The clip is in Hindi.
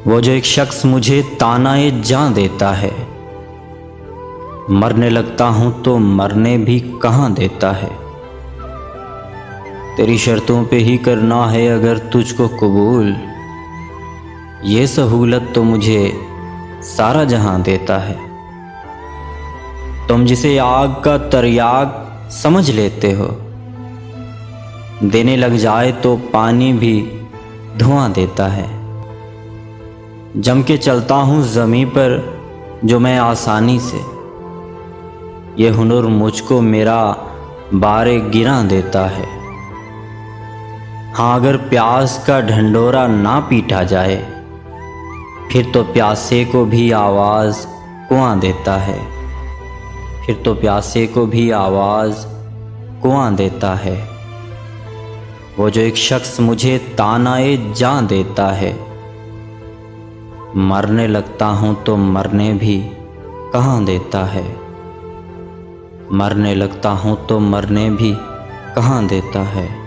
वो जो एक शख्स मुझे तानाए जान देता है, मरने लगता हूं तो मरने भी कहां देता है। तेरी शर्तों पे ही करना है अगर तुझको कबूल, ये सहूलत तो मुझे सारा जहां देता है। तुम जिसे आग का तर्याग समझ लेते हो, देने लग जाए तो पानी भी धुआं देता है। जम के चलता हूँ ज़मीं पर जो मैं आसानी से, ये हुनर मुझको मेरा बारे गिरा देता है। हाँ, अगर प्यास का ढंडोरा ना पीटा जाए, फिर तो प्यासे को भी आवाज़ कुआं देता है। फिर तो प्यासे को भी आवाज़ कुआं देता है। वो जो एक शख्स मुझे तानाए जान देता है, मरने लगता हूं तो मरने भी कहां देता है। मरने लगता हूं तो मरने भी कहां देता है।